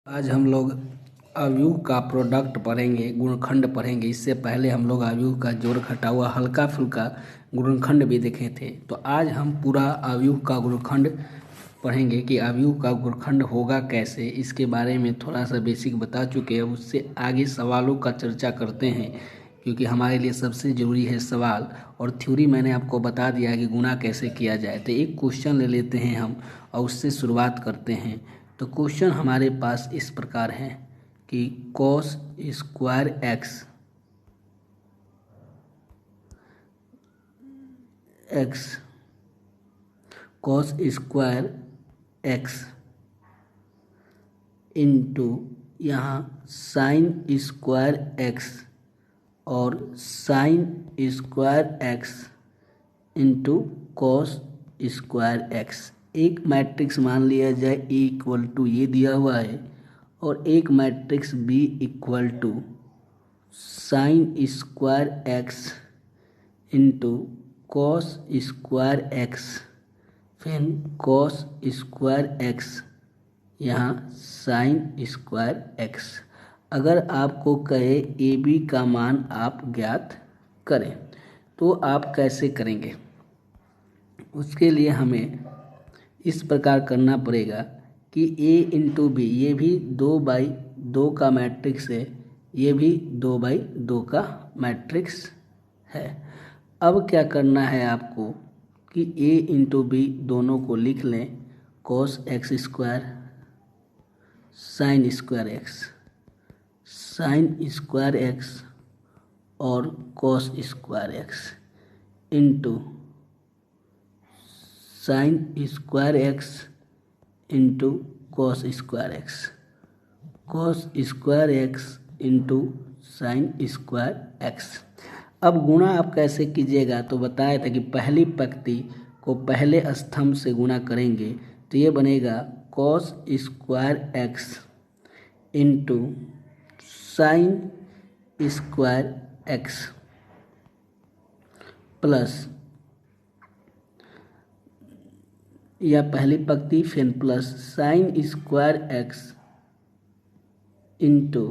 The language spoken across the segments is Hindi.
आज हम लोग अवयव का प्रोडक्ट पढ़ेंगे, गुणनखंड पढ़ेंगे। इससे पहले हम लोग अवयव का जोड़ घटाव हल्का फुल्का गुणनखंड भी देखे थे। तो आज हम पूरा अवयव का गुणनखंड पढ़ेंगे कि अवयव का गुणनखंड होगा कैसे। इसके बारे में थोड़ा सा बेसिक बता चुके हैं। उससे आगे सवालों का चर्चा करते हैं, क्योंकि हमारे लिए सबसे ज़रूरी है सवाल। और थ्योरी मैंने आपको बता दिया कि गुणा कैसे किया जाए। तो एक क्वेश्चन ले लेते हैं हम और उससे शुरुआत करते हैं। तो क्वेश्चन हमारे पास इस प्रकार है कि cos square x cos square x into यहाँ साइन स्क्वायर एक्स और sine square x into cos square x. एक मैट्रिक्स मान लिया जाए ए इक्वल टू ये दिया हुआ है और एक matrix B equal to sine square x into cos square x फिर कॉस स्क्वायर एक्स यहाँ साइन स्क्वायर एक्स। अगर आपको कहे ए बी का मान आप ज्ञात करें तो आप कैसे करेंगे? उसके लिए हमें इस प्रकार करना पड़ेगा कि a इंटू बी, ये भी 2/2 का मैट्रिक्स है, ये भी 2/2 का मैट्रिक्स है। अब क्या करना है आपको कि a इंटू बी दोनों को लिख लें, cos x square sine square x, sine square x और cos square x into sine square x into cos square x, cos square x into sine square x. अब गुणा आप कैसे कीजिएगा? तो बताया था कि पहली पंक्ति को पहले स्तंभ से गुणा करेंगे तो ये बनेगा cos square x into sine square x plus या पहली पंक्ति फिर plus sine square x into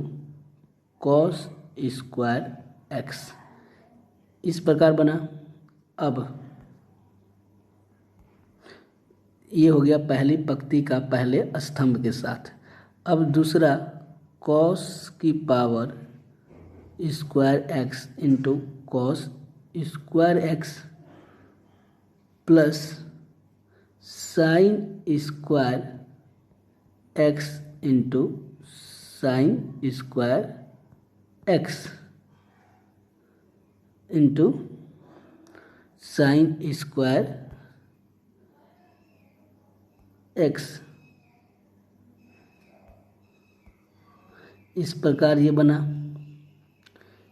cos square x. इस प्रकार बना। अब ये हो गया पहली पंक्ति का पहले स्तंभ के साथ। अब दूसरा कॉस की power square x into cos square x plus sine square x into sine square x into sine square x. इस प्रकार ये बना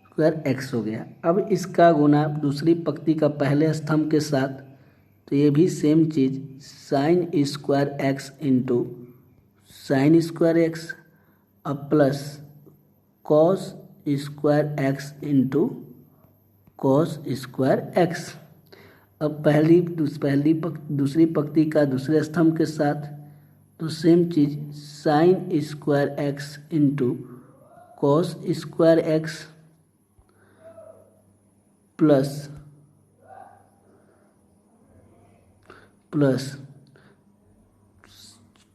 स्क्वायर एक्स हो गया। अब इसका गुना दूसरी पंक्ति का पहले स्तंभ के साथ, तो ये भी सेम चीज़ sine square x into sine square x अब plus cos square x into cos square x. अब दूसरी पंक्ति का दूसरे स्तंभ के साथ, तो सेम चीज़ sine square x into cos square x plus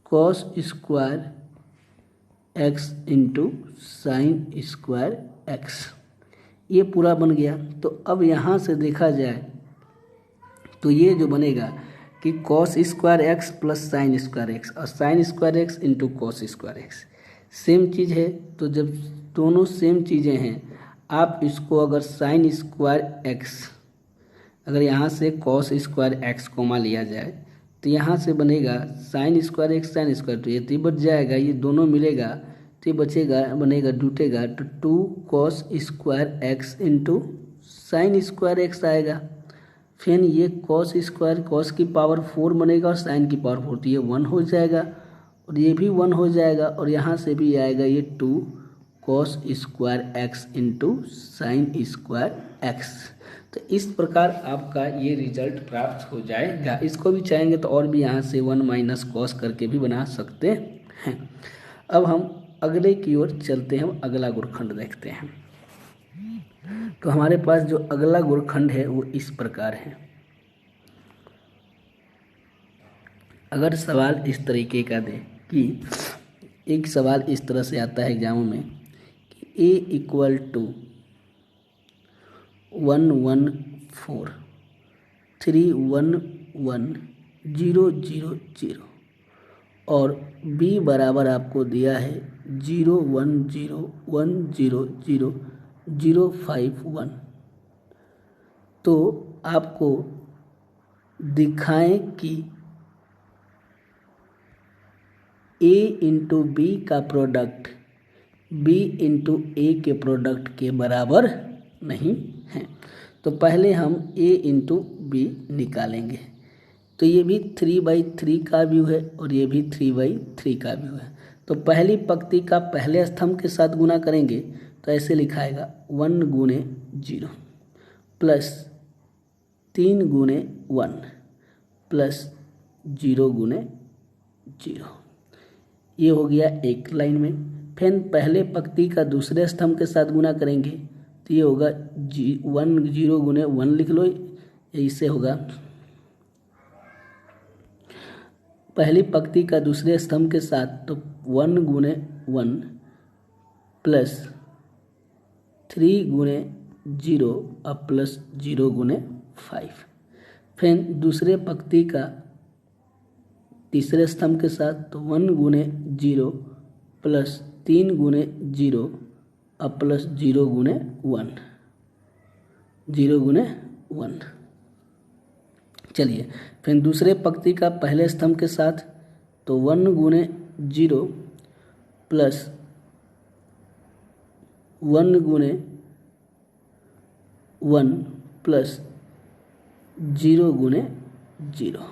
cos square x into sine square x. ये पूरा बन गया। तो अब यहाँ से देखा जाए तो ये जो बनेगा कि cos square x plus sine square x और sine square x into cos square x same चीज़ है। तो जब दोनों सेम चीज़ें हैं, आप इसको अगर साइन स्क्वायर एक्स, अगर यहाँ से कॉस स्क्वायर एक्स कोमा लिया जाए तो यहाँ से बनेगा sign square x sine square, तो ये बच जाएगा, ये दोनों मिलेगा तो ये बचेगा, बनेगा टूटेगा तो 2 cos square x into sine square x आएगा। फिर ये कॉस स्क्वायर, कॉस की पावर 4 बनेगा और साइन की पावर 4, तो ये 1 हो जाएगा और ये भी 1 हो जाएगा और यहाँ से भी आएगा ये 2 cos square x into sine square x. तो इस प्रकार आपका ये रिजल्ट प्राप्त हो जाएगा। इसको भी चाहेंगे तो और भी यहाँ से 1 माइनस कॉस करके भी बना सकते हैं। अब हम अगले की ओर चलते हैं, हम अगला गुणखंड देखते हैं। तो हमारे पास जो अगला गुणखंड है वो इस प्रकार है। अगर सवाल इस तरीके का दे कि एक सवाल इस तरह से आता है एग्जाम में कि a इक्वल टू 114311000 और b बराबर आपको दिया है 010100051। तो आपको दिखाएं कि a इंटू बी का प्रोडक्ट b इंटू ए के प्रोडक्ट के बराबर नहीं है। तो पहले हम a इंटू बी निकालेंगे। तो ये भी 3/3 का व्यू है और ये भी 3/3 का व्यू है। तो पहली पंक्ति का पहले स्तंभ के साथ गुना करेंगे तो ऐसे लिखाएगा 1 गुणे 0 प्लस 3 गुणे 1 प्लस 0 गुणे 0। ये हो गया एक लाइन में। फिर पहले पंक्ति का दूसरे स्तंभ के साथ गुना करेंगे तो ये होगा 0 गुणे 1 लिख लो, इससे होगा पहली पंक्ति का दूसरे स्तंभ के साथ तो 1 गुणे 1 प्लस 3 गुणे 0 और प्लस 0 गुणे 5। फिर दूसरे पंक्ति का तीसरे स्तंभ के साथ तो 1 गुणे 0 प्लस 3 गुणे 0 और प्लस 0 गुणे 1, 0 गुणे 1। चलिए फिर दूसरे पंक्ति का पहले स्तंभ के साथ तो 1 गुणे 0 प्लस 1 गुणे 1 प्लस 0 गुणे 0।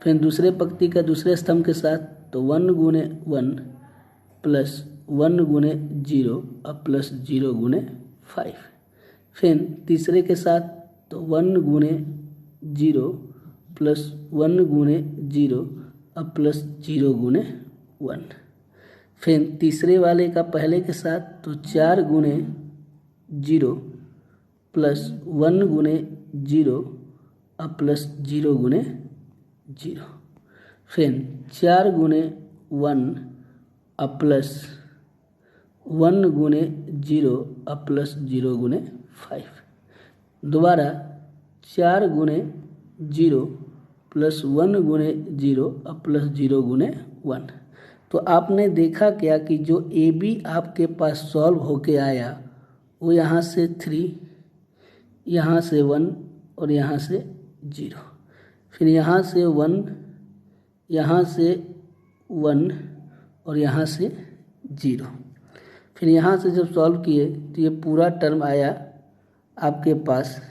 फिर दूसरे पंक्ति का दूसरे स्तंभ के साथ तो 1 गुणे 1 प्लस 1 गुणे 0 और प्लस 0 गुणे 5। फिर तीसरे के साथ तो 1 गुणे 0 प्लस 1 गुणे 0 और प्लस 0 गुणे 1। फिर तीसरे वाले का पहले के साथ तो 4 गुणे 0 प्लस 1 गुणे 0 और प्लस 0 गुणे 0। फिर 4 गुणे 1 और प्लस 1 गुणे 0 और प्लस 0 गुणे 5। दोबारा 4 गुणे 0 प्लस 1 गुणे 0 और प्लस 0 गुणे 1। तो आपने देखा क्या कि जो ए बी आपके पास सॉल्व होके आया वो यहाँ से 3, यहाँ से 1 और यहाँ से 0, फिर यहाँ से 1, यहाँ से 1 और यहाँ से 0। फिर यहाँ से जब सॉल्व किए तो ये पूरा टर्म आया आपके पास।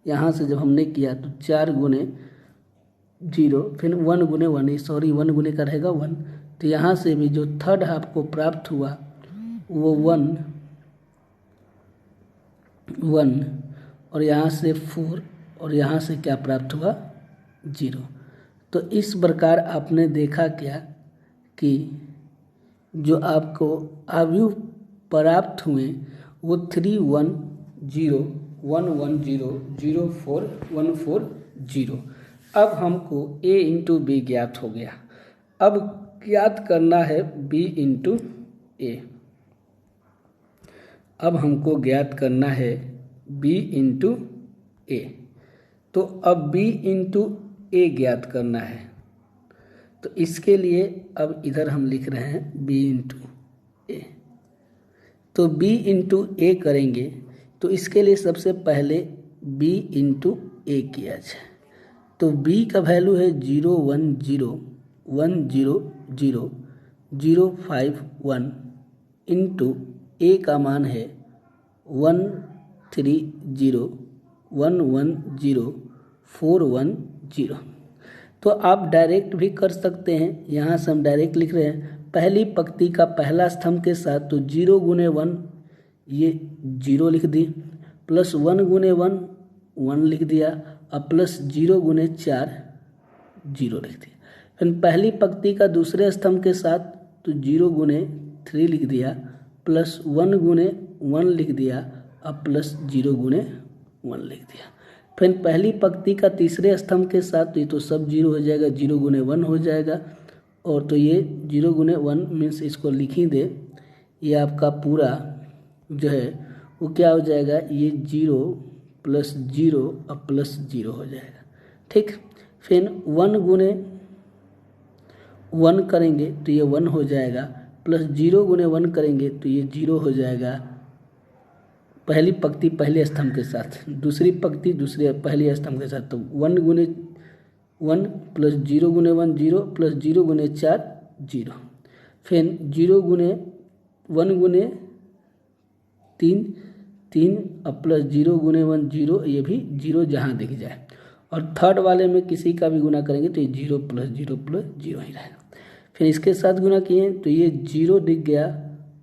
यहाँ से जब हमने किया तो 4 गुणे 0 फिर 1 गुणे 1, सॉरी 1 गुणे का रहेगा 1। तो यहाँ से भी जो थर्ड आपको प्राप्त हुआ वो 1 और यहाँ से 4 और यहाँ से क्या प्राप्त हुआ 0। तो इस प्रकार आपने देखा क्या कि जो आपको अवयव प्राप्त हुए वो 31011004140। अब हमको a इंटू बी ज्ञात हो गया। अब ज्ञात करना है b इंटू ए। अब हमको ज्ञात करना है b इंटू ए। तो अब b इंटू ए ज्ञात करना है तो इसके लिए अब इधर हम लिख रहे हैं b इंटू ए। तो b इंटू ए करेंगे तो इसके लिए सबसे पहले b इंटू ए किया जाए। तो b का वैल्यू है 010100051 इंटू ए का मान है 130110410। तो आप डायरेक्ट भी कर सकते हैं, यहाँ से हम डायरेक्ट लिख रहे हैं पहली पंक्ति का पहला स्तंभ के साथ तो 0 गुणे 1 ये 0 लिख दी, प्लस 1 गुणे 1 1 लिख दिया और प्लस 0 गुणे 4 0 लिख दिया। फिर पहली पंक्ति का दूसरे स्तंभ के साथ तो 0 गुणे 3 लिख दिया, प्लस 1 गुने 1 लिख दिया, अब प्लस 0 गुने 1 लिख दिया। फिर पहली पंक्ति का तीसरे स्तंभ के साथ ये तो सब 0 हो जाएगा, 0 गुने 1 हो जाएगा, और तो ये 0 गुने 1 मीन्स इसको लिख ही दे, ये आपका पूरा जो है वो क्या हो जाएगा, ये 0 प्लस 0 अब प्लस 0 हो जाएगा। ठीक, फिर 1 गुने 1 करेंगे तो ये 1 हो जाएगा, प्लस 0 गुने 1 करेंगे तो ये 0 हो जाएगा। पहली पंक्ति पहले स्तंभ के साथ, दूसरी पंक्ति दूसरे पहले स्तंभ के साथ, तो 1 गुने 1 प्लस 0 गुने 1 0 प्लस 0 गुने 4 0, फिर 0 गुने 1 गुने 3 3 अब प्लस 0 गुने 1 0, ये भी 0 जहाँ दिख जाए, और थर्ड वाले में किसी का भी गुना करेंगे तो ये 0 प्लस 0 प्लस 0 ही रहेगा। फिर इसके साथ गुना किए तो ये 0 दिख गया,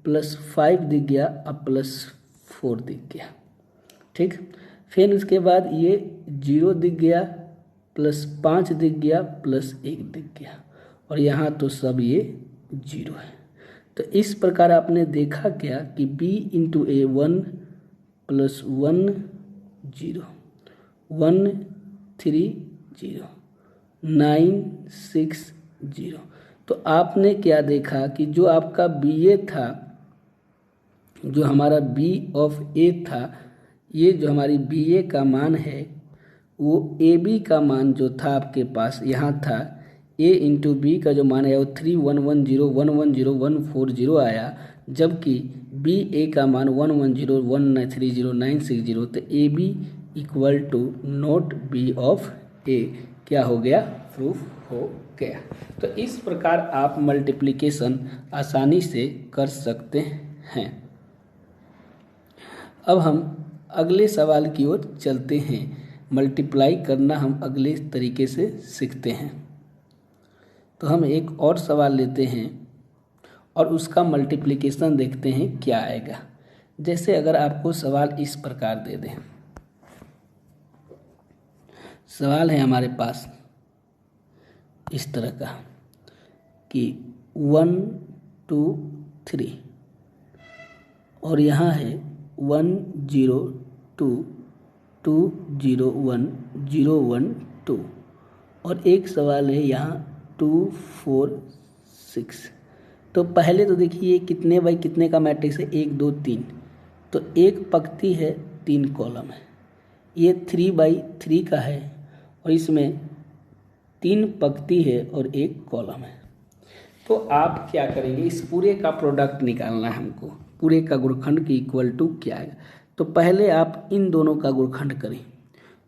प्लस 5 दिख गया, अब प्लस 4 दिख गया। ठीक, फिर उसके बाद ये 0 दिख गया, प्लस 5 दिख गया, प्लस 1 दिख गया, और यहाँ तो सब ये 0 है। तो इस प्रकार आपने देखा क्या कि b इंटू ए 1 प्लस 1 0 1 3 0 9 6 0। तो आपने क्या देखा कि जो आपका बी ए था, जो हमारा बी ऑफ ए था, ये जो हमारी बी ए का मान है वो ए बी का मान जो था आपके पास यहाँ था, ए इंटू बी का जो मान है वो 3 1 1 0 1 1 0 1 4 0 आया, जबकि बी ए का मान 1 1 0 1 3 0 9 6 0। तो A B equal to not B of A क्या हो गया, प्रूफ हो गया। तो इस प्रकार आप मल्टीप्लिकेशन आसानी से कर सकते हैं। अब हम अगले सवाल की ओर चलते हैं। मल्टीप्लाई करना हम अगले तरीके से सीखते हैं। तो हम एक और सवाल लेते हैं और उसका मल्टीप्लिकेशन देखते हैं क्या आएगा। जैसे अगर आपको सवाल इस प्रकार दे दें, सवाल है हमारे पास इस तरह का कि 1 2 3 और यहाँ है 1 0 2 2 0 1 0 1 2, और एक सवाल है यहाँ 2 4 6। तो पहले तो देखिए कितने बाई कितने का मैट्रिक्स है, 1 2 3, तो एक पंक्ति है 3 कॉलम है। ये 3 बाई 3 का है और इसमें 3 पंक्ति है और 1 कॉलम है। तो आप क्या करेंगे, इस पूरे का प्रोडक्ट निकालना है हमको, पूरे का गुणनखंड की इक्वल टू क्या है। तो पहले आप इन दोनों का गुणनखंड करें।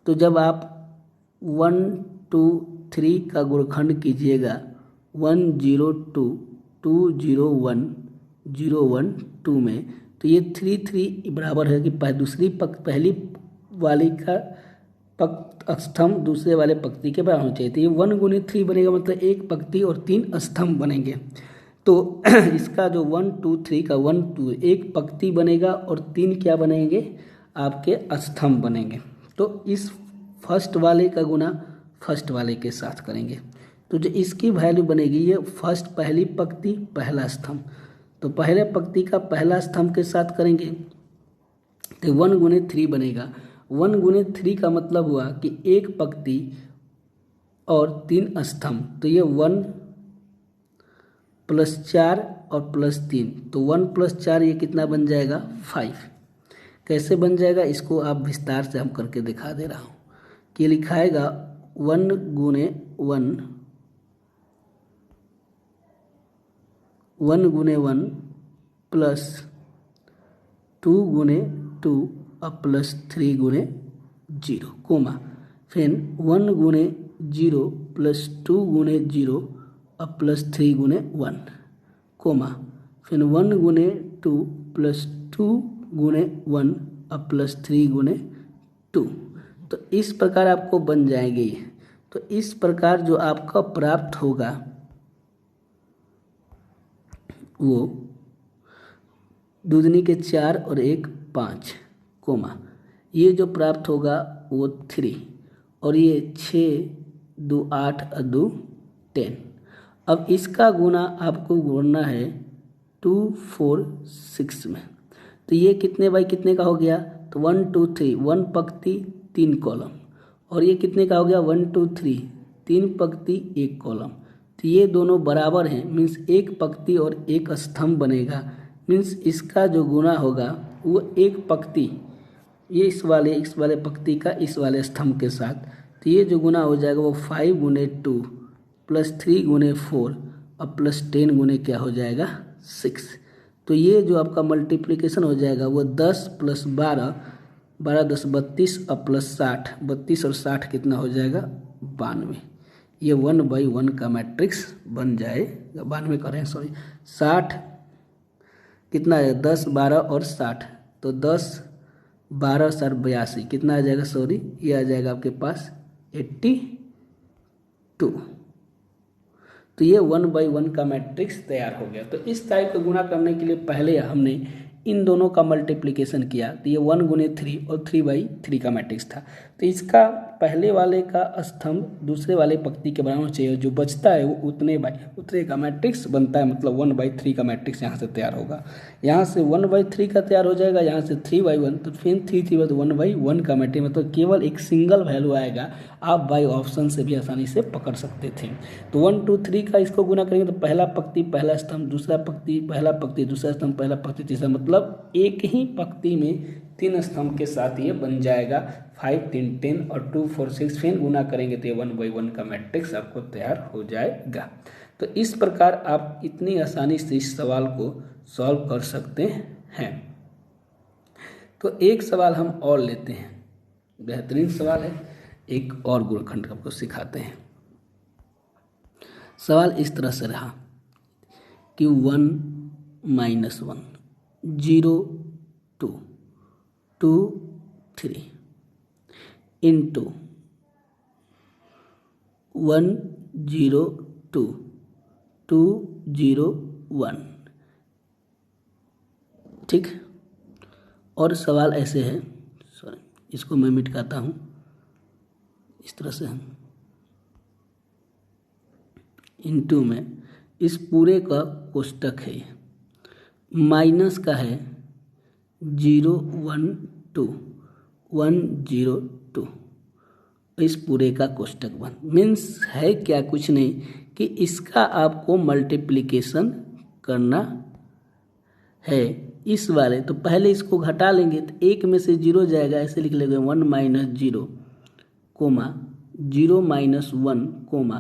तो जब आप 1 2 3 का गुणनखंड कीजिएगा 1 0 2 2 0 1 0 1 2 में, तो ये 3 3 बराबर है कि पहली वाली का स्तंभ दूसरे वाले पंक्ति के बराबर होना चाहिए। तो ये 1 गुने 3 बनेगा, मतलब एक पंक्ति और 3 स्तंभ बनेंगे। तो इसका जो 1 2 3 का 1 2 एक पंक्ति बनेगा और 3 क्या बनेंगे, आपके स्तंभ बनेंगे। तो इस फर्स्ट वाले का गुना फर्स्ट वाले के साथ करेंगे, तो जो इसकी वैल्यू बनेगी ये फर्स्ट पहली पंक्ति पहला स्तंभ, तो पहले पंक्ति का पहला स्तंभ के साथ करेंगे तो 1 गुने 3 बनेगा। 1 गुने 3 का मतलब हुआ कि एक पंक्ति और 3 स्तंभ, तो ये 1 प्लस 4 और प्लस 3, तो 1 प्लस 4 ये कितना बन जाएगा 5। कैसे बन जाएगा इसको आप विस्तार से हम करके दिखा दे रहा हूँ कि लिखाएगा 1 गुने 1 1 गुने 1 प्लस 2 गुने 2 और प्लस 3 गुने 0 कोमा, फिर 1 गुने 0 प्लस 2 गुने 0 और प्लस 3 गुने 1 कोमा, फिर 1 गुने 2 प्लस 2 गुने 1 और प्लस 3 गुने 2। तो इस प्रकार आपको बन जाएंगे। तो इस प्रकार जो आपका प्राप्त होगा वो दूधनी के 4 और 1 5 कोमा, ये जो प्राप्त होगा वो 3 और ये 6 2 8 और 2 10। अब इसका गुना आपको गुणना है 2 4 6 में। तो ये कितने बाई कितने का हो गया, तो 1 2 3, 1 पंक्ति 3 कॉलम, और ये कितने का हो गया 1 2 3, 3 पंक्ति 1 कॉलम। तो ये दोनों बराबर हैं, मीन्स एक पंक्ति और एक स्तंभ बनेगा, मीन्स इसका जो गुना होगा वो एक पंक्ति, ये इस वाले पंक्ति का इस वाले स्तंभ के साथ, तो ये जो गुना हो जाएगा वो 5 गुने 2 प्लस 3 गुने 4 और प्लस 10 गुने क्या हो जाएगा 6। तो ये जो आपका मल्टीप्लिकेशन हो जाएगा वो 10 प्लस 12, 12 10 32 और प्लस 60, 32 और 60 कितना हो जाएगा 92। ये 1/1 का मैट्रिक्स बन जाएगा, 92 कर रहे हैं सॉरी, 60 कितना है 10 12 और 60, तो 10 12 60 82 कितना आ जाएगा सॉरी, ये आ जाएगा आपके पास 82। तो ये 1/1 का मैट्रिक्स तैयार हो गया। तो इस टाइप का गुणा करने के लिए पहले हमने इन दोनों का मल्टीप्लिकेशन किया, तो ये 1 गुने 3 और 3/3 का मैट्रिक्स था। तो इसका पहले वाले का स्तंभ दूसरे वाले पंक्ति के बराबर चाहिए, जो बचता है वो उतने का मैट्रिक्स बनता है, मतलब 1/3 का मैट्रिक्स यहाँ से तैयार होगा। यहाँ से 1/3 का तैयार हो जाएगा, यहाँ से 3/1, तो फिर 3 तो 1/1 का मैट्रिक्स, मतलब केवल एक सिंगल वैल्यू आएगा। आप बाई ऑप्शन से भी आसानी से पकड़ सकते थे। तो 1 2 3 का इसको गुना करेंगे तो पहला पंक्ति पहला स्तंभ, दूसरा पंक्ति पहला पंक्ति दूसरा स्तंभ, पहला पंक्ति तीसरा, मतलब एक ही पंक्ति में 3 स्तंभ के साथ ये बन जाएगा। 5 3 10 और 2 4 6 फिर गुना करेंगे तो ये 1/1 का मैट्रिक्स आपको तैयार हो जाएगा। तो इस प्रकार आप इतनी आसानी से इस सवाल को सॉल्व कर सकते हैं। तो एक सवाल हम और लेते हैं, बेहतरीन सवाल है, एक और गुणखंड आपको सिखाते हैं। सवाल इस तरह से रहा कि 1 - 1 0 2 2 3 इंटू 1 0 2 2 0 1, ठीक। और सवाल ऐसे है, सॉरी इसको मैं मिटाता हूँ, इस तरह से इंटू में इस पूरे का कोष्टक है, माइनस का है 0 1 2 1 0 2, इस पूरे का कोष्टक बन, मीन्स है क्या, कुछ नहीं कि इसका आपको मल्टीप्लिकेशन करना है इस वाले। तो पहले इसको घटा लेंगे तो एक में से 0 जाएगा, ऐसे लिख लेंगे 1 - 0 कोमा 0 - 1 कोमा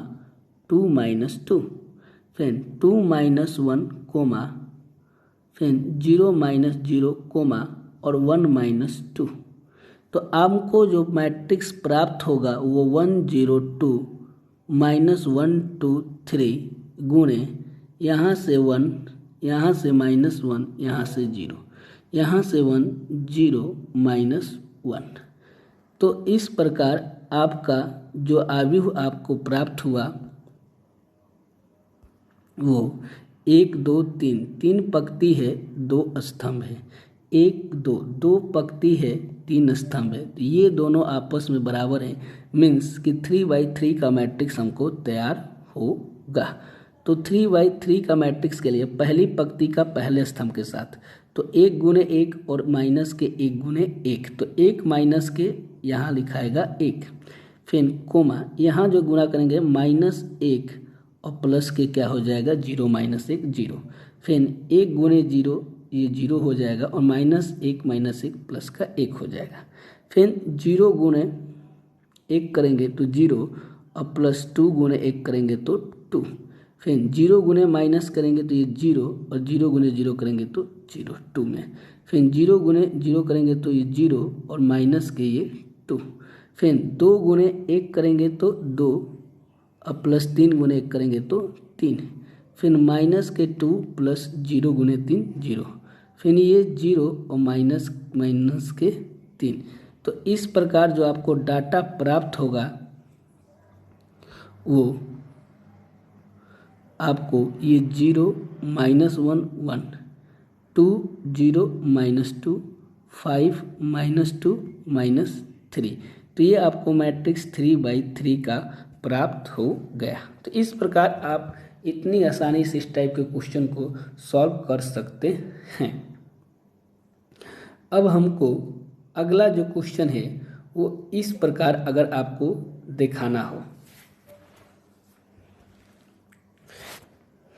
2 - 2, फिर 2 - 1 कोमा फिर 0 - 0 कोमा और 1 - 2। तो आपको जो मैट्रिक्स प्राप्त होगा वो 1 0 2 -1 2 3 गुणे यहाँ से 1, यहाँ से -1, यहाँ से 0, यहाँ से 1 0 -1। तो इस प्रकार आपका जो आव्यूह आपको प्राप्त हुआ वो 1 2 3, 3 पंक्ति है 2 स्तंभ है, 1 2 2 पंक्ति है 3 स्तंभ है, तो ये दोनों आपस में बराबर हैं, मीन्स कि 3/3 का मैट्रिक्स हमको तैयार होगा। तो 3/3 का मैट्रिक्स के लिए पहली पंक्ति का पहले स्तंभ के साथ, तो 1 गुने 1 और माइनस के 1 गुने 1, तो 1 माइनस के यहाँ लिखाएगा 1, फिर कोमा यहाँ जो गुना करेंगे -1 और प्लस के क्या हो जाएगा 0 - 1 0, फिर 1 गुने 0 ये 0 हो जाएगा और -1 - 1 प्लस का 1 हो जाएगा, फिर 0 गुने 1 करेंगे तो 0 और प्लस 2 गुने 1 करेंगे तो 2, फिर 0 गुने माइनस करेंगे तो ये 0 और 0 गुने 0 करेंगे तो 0 2 में, फिर 0 गुने 0 करेंगे तो ये 0 और माइनस के ये 2, फिर 2 गुने 1 करेंगे तो 2 और प्लस 3 गुने 1 करेंगे तो 3, फिर माइनस के 2 प्लस 0 गुने 3 0, फिर ये 0 और माइनस के 3। तो इस प्रकार जो आपको डाटा प्राप्त होगा वो आपको ये 0 -1 1 2 0 -2 5 -2 -3, तो ये आपको मैट्रिक्स 3/3 का प्राप्त हो गया। तो इस प्रकार आप इतनी आसानी से इस टाइप के क्वेश्चन को सॉल्व कर सकते हैं। अब हमको अगला जो क्वेश्चन है वो इस प्रकार अगर आपको दिखाना हो,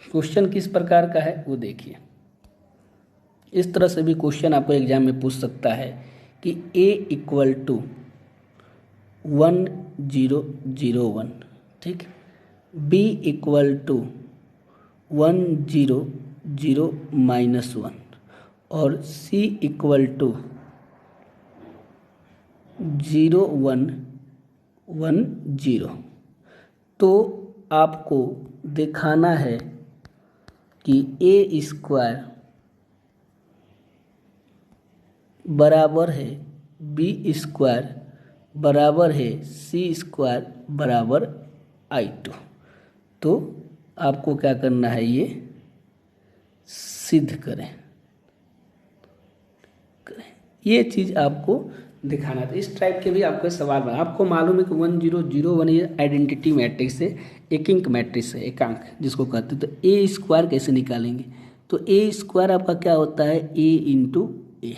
क्वेश्चन किस प्रकार का है वो देखिए। इस तरह से भी क्वेश्चन आपको एग्जाम में पूछ सकता है कि a इक्वल टू 1001, ठीक, b इक्वल टू 100-1 और c इक्वल टू 0110। तो आपको दिखाना है कि a स्क्वायर बराबर है बी स्क्वायर बराबर है सी स्क्वायर बराबर I2। तो आपको क्या करना है, ये सिद्ध करें, ये चीज़ आपको दिखाना था। इस टाइप के भी आपके सवाल बना। आपको मालूम है कि 1001 ये आइडेंटिटी मैट्रिक्स है, एकांक मैट्रिक्स है, एकांक जिसको कहते हैं। तो ए स्क्वायर कैसे निकालेंगे, तो ए स्क्वायर आपका क्या होता है, ए इंटू ए।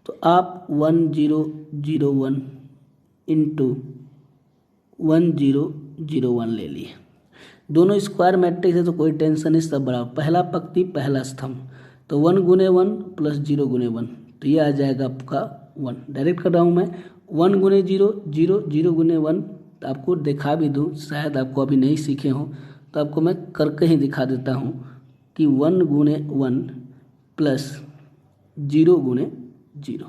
तो आप 1001 इंटू 1001 ले लिए। दोनों स्क्वायर मैट्रिक्स है तो कोई टेंशन नहीं, सब बराबर, पहला पंक्ति पहला स्तंभ। तो 1 गुने 1 प्लस 0 गुने 1, तो ये आ जाएगा आपका 1। डायरेक्ट कर रहा हूँ मैं, 1 गुने 0 0, 0 गुने 1। तो आपको दिखा भी दूँ, शायद आपको अभी नहीं सीखे हो तो आपको मैं करके ही दिखा देता हूँ कि 1 गुने 1 प्लस 0 गुने 0,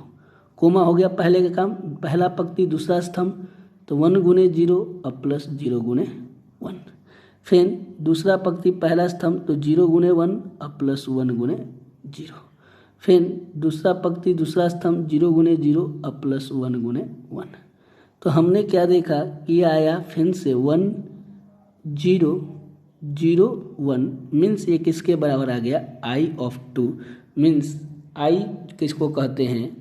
कोमा हो गया पहले का काम, पहला पंक्ति दूसरा स्तंभ। तो 1 गुने 0 और प्लस 0 गुने 1। फिर दूसरा पंक्ति पहला स्तंभ, तो 0 गुने 1 और प्लस 1 गुने 0। फिर दूसरा पंक्ति दूसरा स्तंभ, 0 गुने 0 और प्लस 1 गुने 1। तो हमने क्या देखा कि आया फिर से 1 0 0 1 मीन्स ये किसके बराबर आ गया, I ऑफ 2। मीन्स I किसको कहते हैं,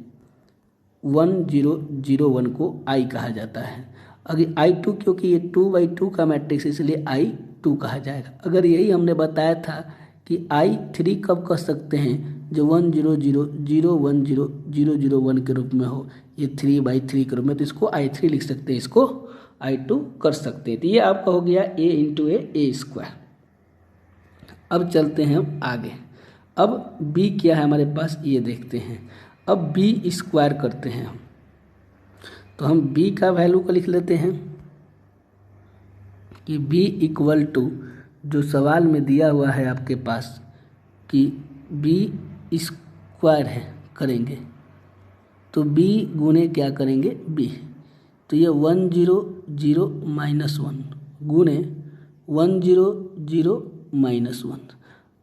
1001 को I कहा जाता है। अगर I2 क्योंकि ये 2/2 का मैट्रिक्स इसलिए I2 कहा जाएगा। अगर यही हमने बताया था कि I3 कब कह सकते हैं, जो 100-0-1 के रूप में हो, ये 3/3 के रूप में, तो इसको I3 लिख सकते हैं, इसको I2 कर सकते हैं। तो ये आपका हो गया a इंटू ए स्क्वायर। अब चलते हैं हम आगे। अब b क्या है हमारे पास, ये देखते हैं। अब b स्क्वायर करते हैं हम, तो हम b का वैल्यू को लिख लेते हैं कि b इक्वल टू, जो सवाल में दिया हुआ है आपके पास कि b स्क्वायर है करेंगे, तो b गुने क्या करेंगे b, तो ये 100-1 गुने 100-1।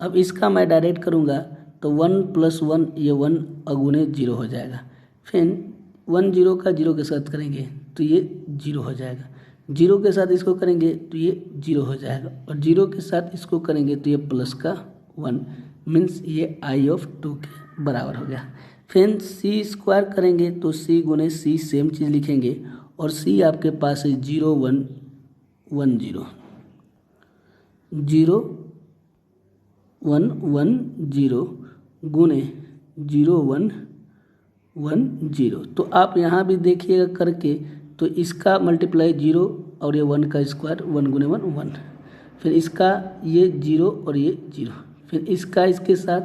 अब इसका मैं डायरेक्ट करूँगा तो 1 + 1 ये 1 अगुने 0 हो जाएगा। फिर 10 का 0 के साथ करेंगे तो ये 0 हो जाएगा, 0 के साथ इसको करेंगे तो ये 0 हो जाएगा, और 0 के साथ इसको करेंगे तो ये प्लस का 1, मीन्स ये I ऑफ 2 के बराबर हो गया। फिर c स्क्वायर करेंगे तो c गुने c सेम चीज़ लिखेंगे, और c आपके पास है 0 1 1 0 0 1 1 0 गुने 0 1 1 0। तो आप यहाँ भी देखिएगा करके, तो इसका मल्टीप्लाई 0 और ये 1 का स्क्वायर, 1 गुने 1 1। फिर इसका ये 0 और ये 0, फिर इसका इसके साथ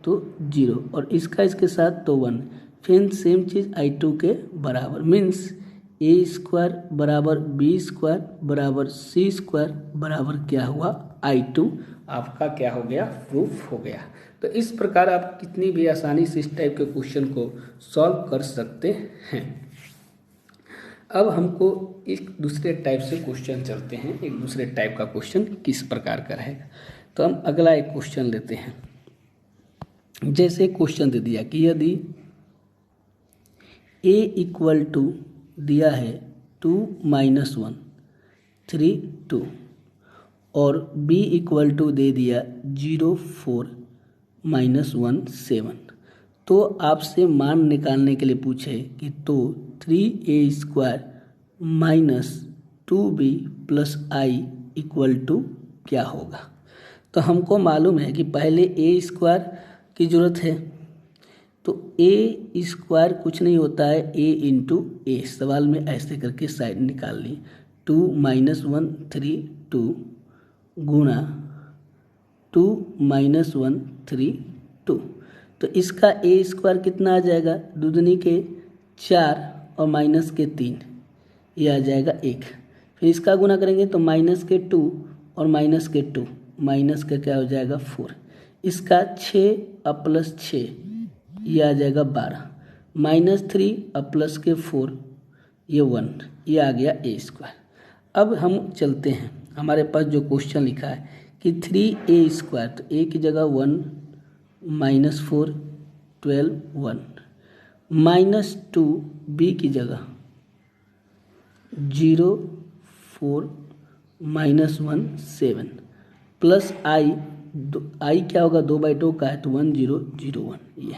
तो 0 और इसका इसके साथ तो 1। फिर सेम चीज़ I2 के बराबर, मीन्स a स्क्वायर बराबर b स्क्वायर बराबर c स्क्वायर बराबर क्या हुआ, I2 आपका क्या हो गया, प्रूफ हो गया। तो इस प्रकार आप कितनी भी आसानी से इस टाइप के क्वेश्चन को सॉल्व कर सकते हैं। अब हमको एक दूसरे टाइप से क्वेश्चन चलते हैं, एक दूसरे टाइप का क्वेश्चन किस प्रकार का रहेगा। तो हम अगला एक क्वेश्चन लेते हैं। जैसे क्वेश्चन दे दिया कि यदि a इक्वल टू दिया है 2 - 1 3 2 और b इक्वल टू दे दिया 0 4 - 1 7, तो आपसे मान निकालने के लिए पूछे कि तो 3a square minus 2b plus i equal to क्या होगा। तो हमको मालूम है कि पहले ए स्क्वायर की ज़रूरत है, तो ए स्क्वायर कुछ नहीं होता है ए इंटू ए, सवाल में ऐसे करके साइड निकाल ली, 2 - 1 3 2 गुणा 2 - 1 3 2। तो इसका ए स्क्वायर कितना आ जाएगा, दूनी के 4 और माइनस के 3, ये आ जाएगा 1। फिर इसका गुना करेंगे तो माइनस के 2 और माइनस के 2, माइनस का क्या हो जाएगा 4। इसका 6 और प्लस 6, ये आ जाएगा 12, -3 और प्लस के 4, ये 1, ये आ गया ए स्क्वायर। अब हम चलते हैं, हमारे पास जो क्वेश्चन लिखा है कि 3a स्क्वायर, तो ए की जगह 1 - 4 12 1 -2 बी की जगह 0 4 -1 7 प्लस आई क्या होगा 2/2 का है तो 1 0 0 1 ये।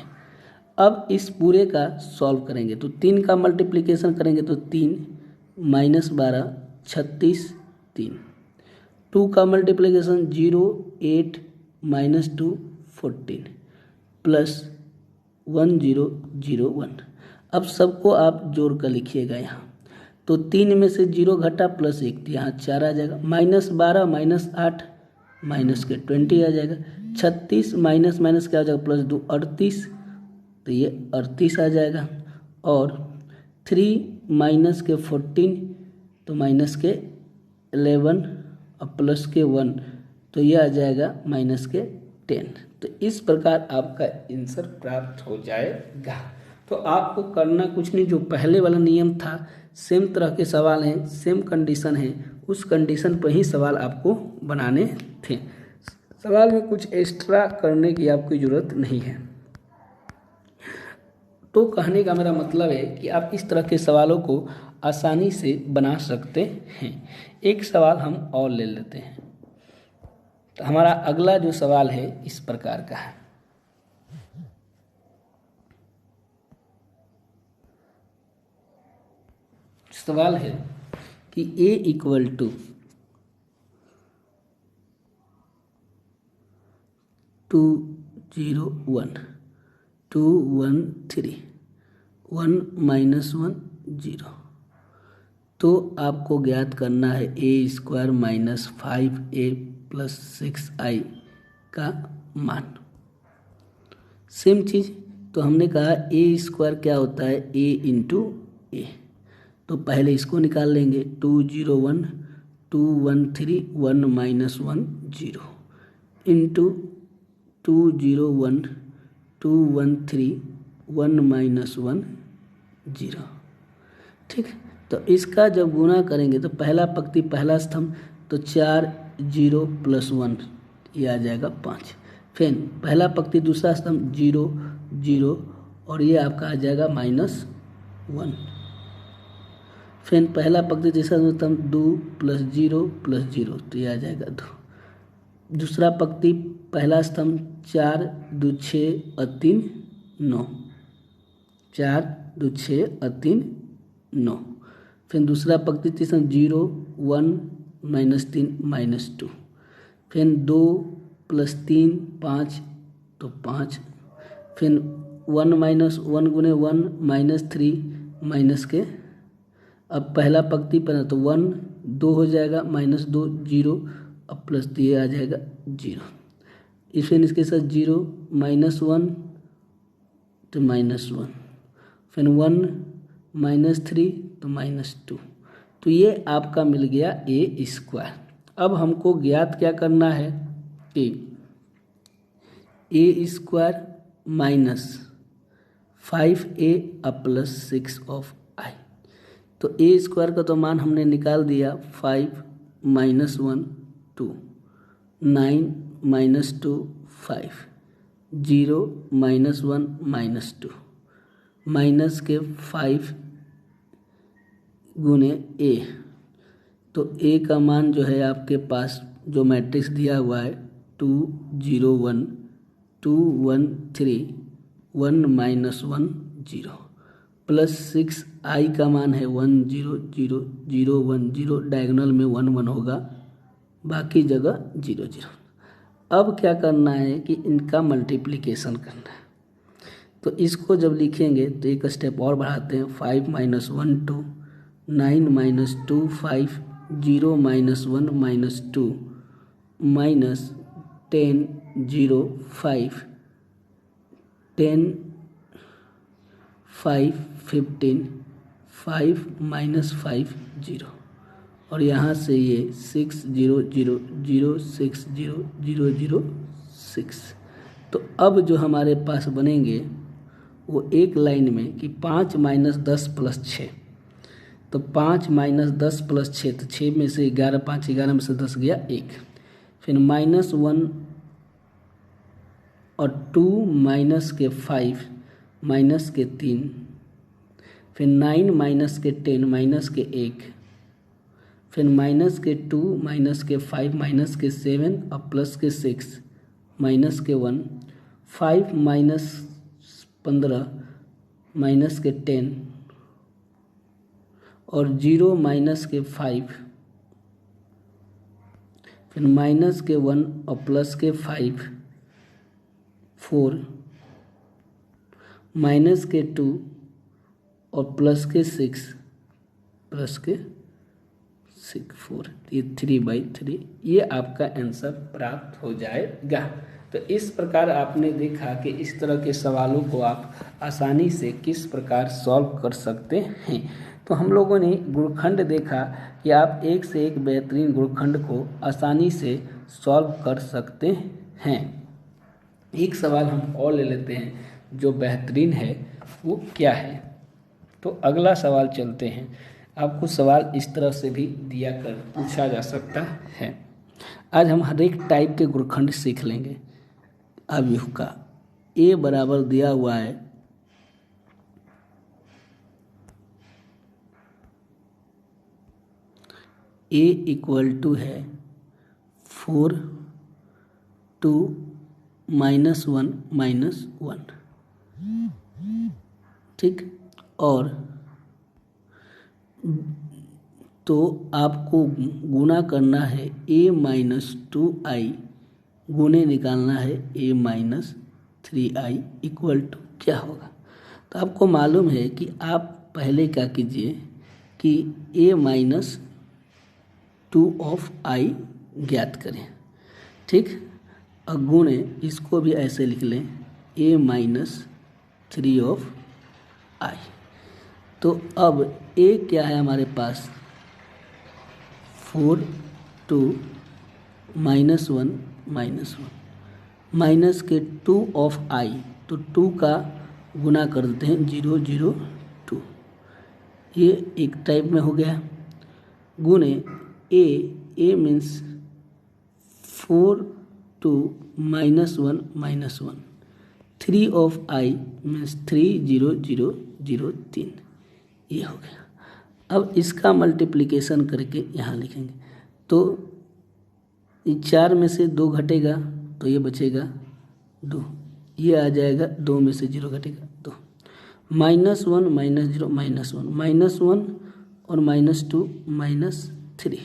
अब इस पूरे का सॉल्व करेंगे तो 3 का मल्टीप्लिकेशन करेंगे तो 3 - 12 36 3, 2 का मल्टीप्लिकेशन 0 8 -2 14 प्लस 1 0 0 1। अब सबको आप जोड़ कर लिखिएगा यहाँ, तो 3 में से 0 घटा प्लस 1, तो यहाँ 4 आ जाएगा, -12 - 8 माइनस के 20 आ जाएगा, 36 माइनस माइनस क्या हो जाएगा प्लस 2 38, तो ये 38 आ जाएगा, और 3 माइनस के 14 तो माइनस के 11 और प्लस के 1 तो ये आ जाएगा माइनस के 10। तो इस प्रकार आपका आंसर प्राप्त हो जाएगा। तो आपको करना कुछ नहीं, जो पहले वाला नियम था सेम तरह के सवाल हैं, सेम कंडीशन है, उस कंडीशन पर ही सवाल आपको बनाने थे। सवाल में कुछ एक्स्ट्रा करने की आपकी ज़रूरत नहीं है। तो कहने का मेरा मतलब है कि आप इस तरह के सवालों को आसानी से बना सकते हैं। एक सवाल हम और ले लेते हैं। तो हमारा अगला जो सवाल है इस प्रकार का है। सवाल है कि a इक्वल टू 2 0 1 2 1 3 1 -1 0। तो आपको ज्ञात करना है a square minus 5a plus 6i का मान। सेम चीज़, तो हमने कहा a स्क्वायर क्या होता है a इंटू ए, तो पहले इसको निकाल लेंगे, 2 0 1 2 1 3 1 -1 0 इंटू 2 0 1 2 1 3 1 -1 0। ठीक, तो इसका जब गुना करेंगे तो पहला पंक्ति पहला स्तंभ, तो 4 0 प्लस 1 ये आ जाएगा 5। फिर पहला पंक्ति दूसरा स्तंभ 0 0 और ये आपका आ जाएगा -1। फिर पहला पंक्ति तीसरा स्तंभ 2 प्लस 0 प्लस 0 तो ये आ जाएगा 2। दूसरा पंक्ति पहला स्तंभ 4 2 6 और 3 9, 4 2 6 और 3 9। फिर दूसरा पंक्ति तीसरा 0 1 -3 -2। फिर 2 प्लस 3 5 तो 5। फिर 1 -1 गुने 1 -3 माइनस के, अब पहला पंक्ति पर तो 1 2 हो जाएगा -2 0 अब प्लस तो ये आ जाएगा 0। फिर इसके साथ 0 -1 तो -1, फिर 1 -3 तो -2। तो ये आपका मिल गया ए स्क्वायर। अब हमको ज्ञात क्या करना है कि A square minus 5a plus 6 of I. तो ए स्क्वायर का तो मान हमने निकाल दिया, 5 -1 2 9 -2 5 0 -1 -2 माइनस के 5 गुने ए। तो ए का मान जो है आपके पास जो मैट्रिक्स दिया हुआ है 2 0 1 2 1 3 1 -1 0 प्लस 6 आई का मान है 1 0 0 0 1 0, डायगोनल में 1 1 होगा, बाकी जगह 0 0। अब क्या करना है कि इनका मल्टीप्लिकेशन करना है। तो इसको जब लिखेंगे तो एक स्टेप और बढ़ाते हैं। 5 - 1 2, 9 - 2 5, 0 - 1 - 2, -10 0 5, 10 5 15, 5 - 5 0, और यहाँ से ये 6 0 0 0 6 0 0 0 6। तो अब जो हमारे पास बनेंगे वो एक लाइन में कि 5 - 10 + 6, तो 5 - 10 + 6, तो 6 में से 11, 5 11 में से 10 गया 1, फिर -1 और 2 -5 -3, फिर 9 -10 -1, फिर -2 -5 -7 और +6 -1, 5 - 15 -10 और 0 -5, फिर -1 और +5 4, -2 और +6 4, ये 3/3, ये आपका आंसर प्राप्त हो जाएगा। तो इस प्रकार आपने देखा कि इस तरह के सवालों को आप आसानी से किस प्रकार सॉल्व कर सकते हैं। तो हम लोगों ने गुणखंड देखा कि आप एक से एक बेहतरीन गुणखंड को आसानी से सॉल्व कर सकते हैं। एक सवाल हम और ले लेते हैं जो बेहतरीन है, वो क्या है। तो अगला सवाल चलते हैं। आपको सवाल इस तरह से भी दिया कर पूछा जा सकता है। आज हम हर एक टाइप के गुणखंड सीख लेंगे। अवयव का ए बराबर दिया हुआ है ए इक्वल टू है 4 2 -1 -1, ठीक। और तो आपको गुना करना है a-2i, गुणे निकालना है a-3i इक्वल टू क्या होगा। तो आपको मालूम है कि आप पहले क्या कीजिए कि a-2 ज्ञात करें, ठीक। और गुणे इसको भी ऐसे लिख लें a-3 तो अब a क्या है हमारे पास 4 2 -1 -1 माइनस के 2 तो 2 का गुना कर देते हैं 0 0 2, ये एक टाइप में हो गया। गुणे a मीन्स 4 2 -1 -1, 3 मीन्स 3 0 0 0 3, ये हो गया। अब इसका मल्टीप्लिकेशन करके यहाँ लिखेंगे तो 4 में से 2 घटेगा तो ये बचेगा 2, ये आ जाएगा 2 में से 0 घटेगा 2, -1 -0 -1 और -2 -3,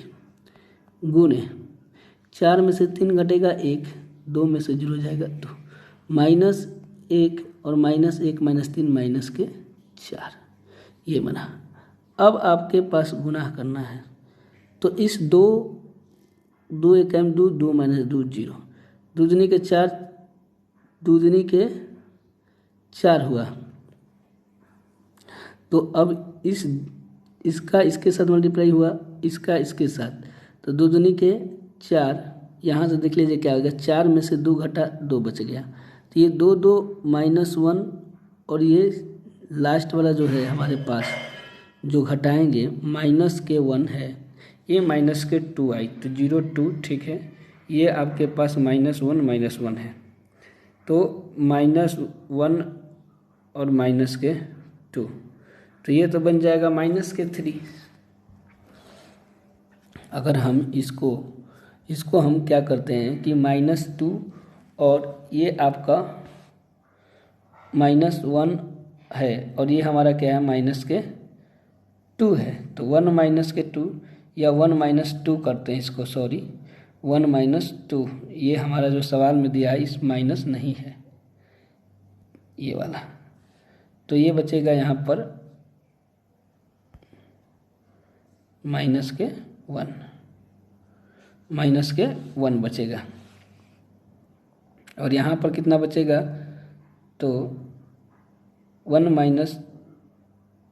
गुणे 4 में से 3 घटेगा 1, 2 में से 0 जाएगा 2, -1 और -1 -3 -4, ये बना। अब आपके पास गुना करना है तो इस 2 1 2 2 -2 0, दूजनी के 4 दूजनी के 4 हुआ। तो अब इसका इसके साथ मल्टीप्लाई हुआ, इसका इसके साथ, तो दूजनी के 4, यहाँ से देख लीजिए क्या हो गया, 4 में से 2 घटा 2 बच गया। तो ये 2 2 -1 और ये लास्ट वाला जो है हमारे पास जो घटाएंगे -1 है, ये -2i तो 0 2, ठीक है। ये आपके पास -1 -1 है तो -1 और -2, तो ये तो बन जाएगा -3। अगर हम इसको हम क्या करते हैं कि -2 और ये आपका -1 है और ये हमारा क्या है -2 है, तो 1 -2 या 1 -2 करते हैं इसको, सॉरी 1 माइनस 2, ये हमारा जो सवाल में दिया है इस माइनस नहीं है ये वाला, तो ये बचेगा यहाँ पर माइनस के 1 बचेगा। और यहाँ पर कितना बचेगा, तो 1 माइनस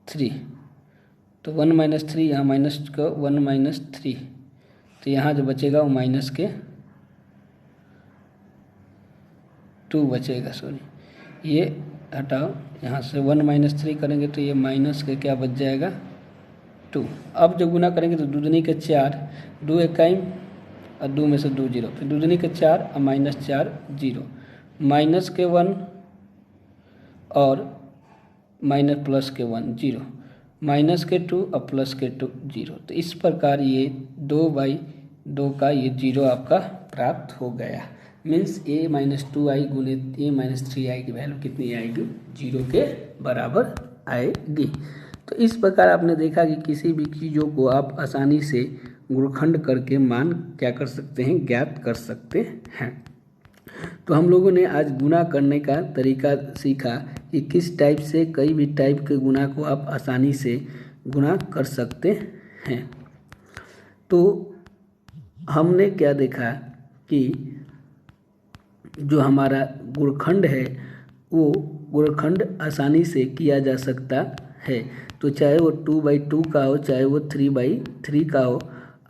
3, तो 1 माइनस 3 यहाँ माइनस का 1 माइनस 3, तो यहाँ जो बचेगा वो माइनस के 2 बचेगा, सॉरी ये हटाओ, यहाँ से 1 माइनस 3 करेंगे तो ये माइनस के क्या बच जाएगा 2। अब जो गुना करेंगे तो दूनी के 4, 2 इकाई और 2 में से 2 जीरो, फिर दूनी के 4 और माइनस 4 जीरो, माइनस के 1 और माइनस प्लस के 1 जीरो, माइनस के 2 और प्लस के 2 जीरो। तो इस प्रकार ये 2/2 का ये जीरो आपका प्राप्त हो गया। मीन्स a माइनस 2i गुने a माइनस 3i की वैल्यू कितनी आएगी, जीरो के बराबर आएगी। तो इस प्रकार आपने देखा कि किसी भी चीज़ों को आप आसानी से गुणखंड करके मान क्या कर सकते हैं, ज्ञात कर सकते हैं। तो हम लोगों ने आज गुणा करने का तरीका सीखा कि किस टाइप से कई भी टाइप के गुणा को आप आसानी से गुणा कर सकते हैं। तो हमने क्या देखा कि जो हमारा गुणखंड है वो गुणखंड आसानी से किया जा सकता है। तो चाहे वो 2/2 का हो, चाहे वो 3/3 का हो,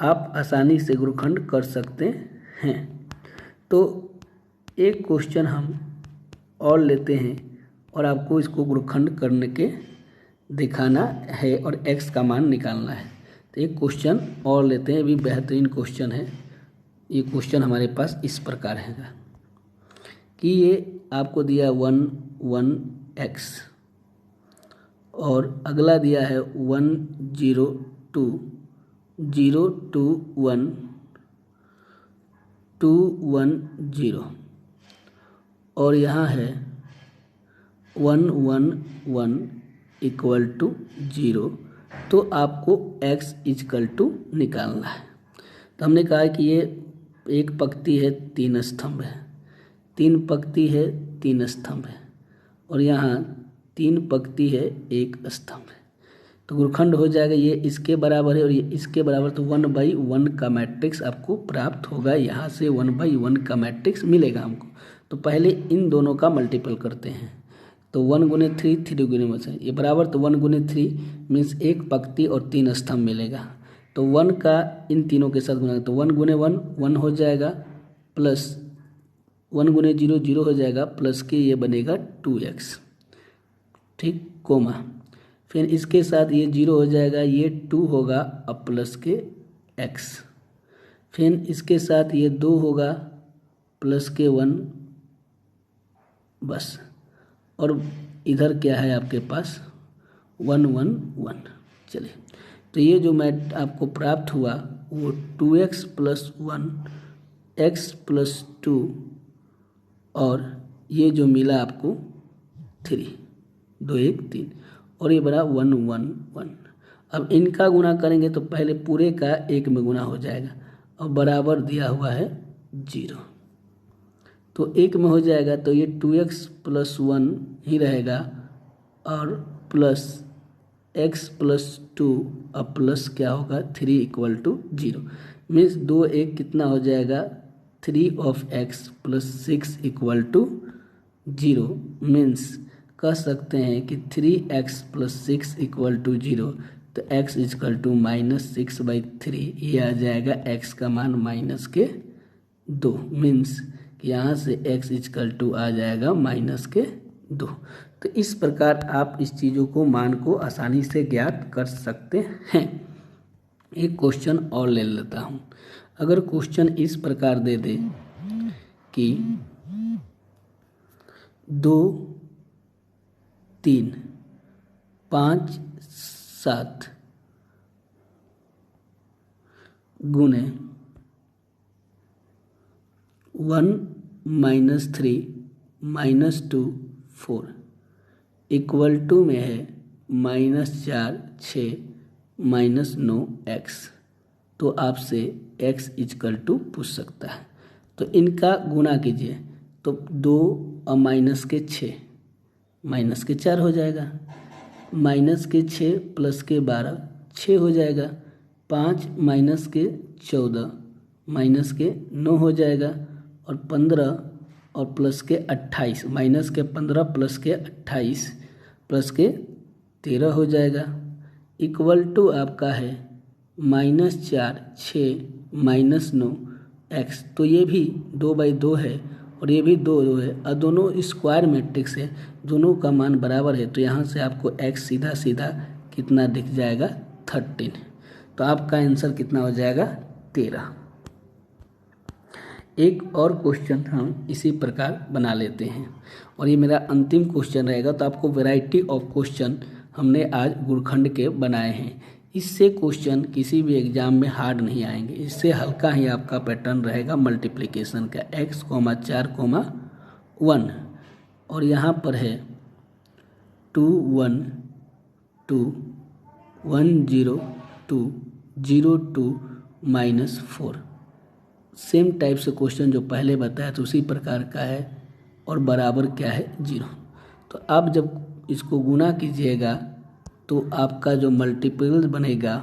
आप आसानी से गुणखंड कर सकते हैं। तो एक क्वेश्चन हम और लेते हैं और आपको इसको गुणखंड करने के दिखाना है और x का मान निकालना है। तो एक क्वेश्चन और लेते हैं, भी बेहतरीन क्वेश्चन है। ये क्वेश्चन हमारे पास इस प्रकार है कि ये आपको दिया 1 1 x और अगला दिया है 1 0 2 0 2 1 2 1 0 और यहाँ है 1 1 1 इक्वल टू 0। तो आपको x इक्वल टू निकालना है। तो हमने कहा कि ये एक पंक्ति है 3 स्तंभ है, 3 पंक्ति है 3 स्तंभ है, और यहाँ 3 पंक्ति है 1 स्तंभ है। तो गुणखंड हो जाएगा, ये इसके बराबर है और ये इसके बराबर, तो 1/1 का मैट्रिक्स आपको प्राप्त होगा। यहाँ से 1/1 का मैट्रिक्स मिलेगा हमको। तो पहले इन दोनों का मल्टीपल करते हैं। तो 1 गुने 3 3 गुने 1 ये बराबर, तो 1 गुने 3 मीन्स एक पंक्ति और 3 स्तंभ मिलेगा। तो 1 का इन तीनों के साथ गुना, तो 1 गुने 1 1 हो जाएगा, प्लस 1 गुने 0 0 हो जाएगा, प्लस के ये बनेगा 2x, ठीक, कोमा, फिर इसके साथ ये 0 हो जाएगा, ये 2 होगा अब प्लस के x, फिर इसके साथ ये 2 होगा प्लस के 1 बस, और इधर क्या है आपके पास 1 1 1। चलिए, तो ये जो मैथ आपको प्राप्त हुआ वो 2x प्लस 1 x प्लस 2 और ये जो मिला आपको 3 2 1 3 और ये बड़ा 1 1 1। अब इनका गुणा करेंगे तो पहले पूरे का 1 में गुणा हो जाएगा और बराबर दिया हुआ है 0, तो 1 में हो जाएगा, तो ये 2x प्लस 1 ही रहेगा और प्लस x प्लस 2 और प्लस क्या होगा 3 इक्वल टू 0। मीन्स 2 1 कितना हो जाएगा 3 of x plus 6 equal to 0। Means कह सकते हैं कि 3x प्लस 6 इक्वल टू 0, तो x इक्वल टू -6/3, ये आ जाएगा x का मान माइनस के 2। मीन्स यहाँ से x इक्वल टू आ जाएगा -2। तो इस प्रकार आप इस चीज़ों को मान को आसानी से ज्ञात कर सकते हैं। एक क्वेश्चन और ले लेता हूँ। अगर क्वेश्चन इस प्रकार दे दे कि 2 3 5 7 गुने 1 -3 -2 4 इक्वल टू में है -4 6 -9 x। तो आपसे x इक्वल टू पूछ सकता है। तो इनका गुना कीजिए, तो 2 और माइनस के 6 माइनस के 4 हो जाएगा, माइनस के 6 प्लस के 12 6 हो जाएगा, 5 माइनस के 14 माइनस के 9 हो जाएगा, और 15 और प्लस के 28 माइनस के 15 प्लस के 28 प्लस के 13 हो जाएगा, इक्वल टू आपका है -4 6 -9 x। तो ये भी 2/2 है और ये भी 2 है, और दोनों स्क्वायर मैट्रिक्स है, दोनों का मान बराबर है। तो यहाँ से आपको x सीधा सीधा कितना दिख जाएगा 13। तो आपका आंसर कितना हो जाएगा 13। एक और क्वेश्चन हम इसी प्रकार बना लेते हैं और ये मेरा अंतिम क्वेश्चन रहेगा। तो आपको वैरायटी ऑफ क्वेश्चन हमने आज गुणखंड के बनाए हैं। इससे क्वेश्चन किसी भी एग्जाम में हार्ड नहीं आएंगे, इससे हल्का ही आपका पैटर्न रहेगा मल्टीप्लिकेशन का, x, 4, 1 और यहाँ पर है 2 1 2 1 0 2 0 2 -4। सेम टाइप से क्वेश्चन जो पहले बताया तो उसी प्रकार का है और बराबर क्या है 0। तो आप जब इसको गुना कीजिएगा तो आपका जो मल्टीपल बनेगा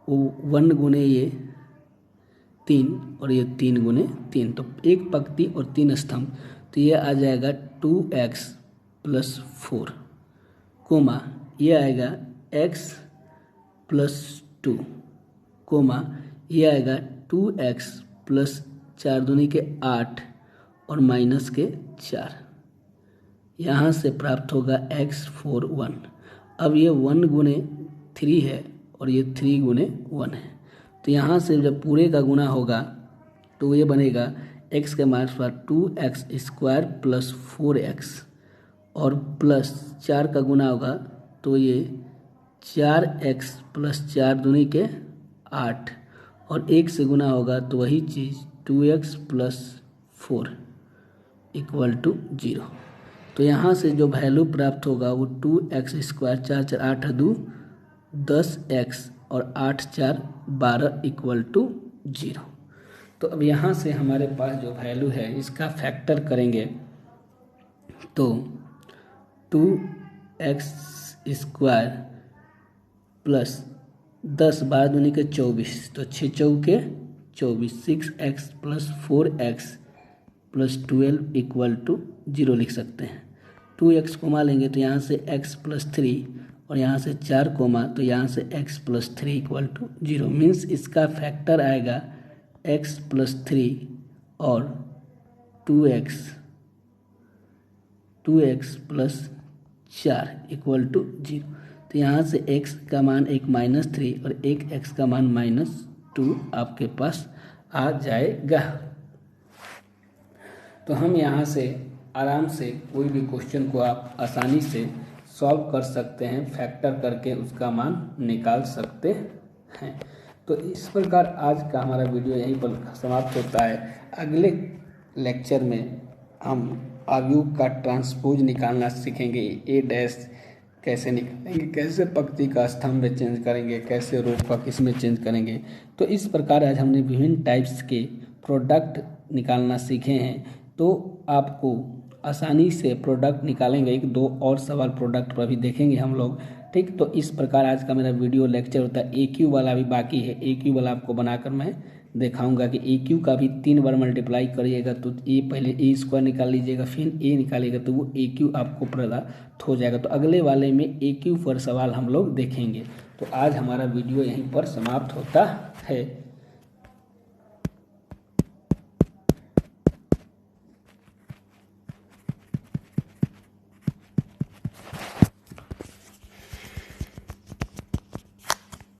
वो 1 गुने ये 3 और ये 3 गुने 3, तो एक पंक्ति और 3 स्तंभ। तो ये आ जाएगा 2x + 4, कोमा ये आएगा x + 2, कोमा ये आएगा 2x + 4 दूनी के 8 और माइनस के 4। यहाँ से प्राप्त होगा x 4 1। अब ये 1 गुने 3 है और ये 3 गुने 1 है। तो यहाँ से जब पूरे का गुना होगा तो ये बनेगा x के मान पर 2x² + 4x और प्लस 4 का गुना होगा तो ये 4x + 4 दूनी के 8 और 1 से गुना होगा तो वही चीज़ 2x + 4 = 0। तो यहाँ से जो वैल्यू प्राप्त होगा वो 2x² 4 4 8 2 10x और 8 4 12 = 0। तो अब यहाँ से हमारे पास जो वैल्यू है इसका फैक्टर करेंगे तो 2x² + 10 12 दूनी के 24, तो 6 चौके 24, 6x + 4x + 12 = 0 लिख सकते हैं। 2x कोमा लेंगे तो यहाँ से x + 3 और यहाँ से 4 कोमा तो यहाँ से x + 3 = 0। मीन्स इसका फैक्टर आएगा x + 3 और 2x + 4 = 0। तो यहाँ से x का मान एक -3 और एक x का मान -2 आपके पास आ जाएगा। तो हम यहाँ से आराम से कोई भी क्वेश्चन को आप आसानी से सॉल्व कर सकते हैं, फैक्टर करके उसका मान निकाल सकते हैं। तो इस प्रकार आज का हमारा वीडियो यहीं पर समाप्त होता है। अगले लेक्चर में हम आव्यूह का ट्रांसपोज निकालना सीखेंगे, A' कैसे निकालेंगे, कैसे पंक्ति का स्तंभ चेंज करेंगे, कैसे रो का किस में चेंज करेंगे। तो इस प्रकार आज हमने विभिन्न टाइप्स के प्रोडक्ट निकालना सीखे हैं। तो आपको आसानी से प्रोडक्ट निकालेंगे। 1-2 और सवाल प्रोडक्ट पर भी देखेंगे हम लोग, ठीक। तो इस प्रकार आज का मेरा वीडियो लेक्चर होता है। AQ वाला भी बाकी है, AQ वाला आपको बनाकर मैं दिखाऊंगा कि AQ का भी 3 बार मल्टीप्लाई करिएगा तो पहले A² निकाल लीजिएगा, फिर A निकालिएगा तो वो AQ आपको प्राप्त हो जाएगा। तो अगले वाले में AQ पर सवाल हम लोग देखेंगे। तो आज हमारा वीडियो यहीं पर समाप्त होता है।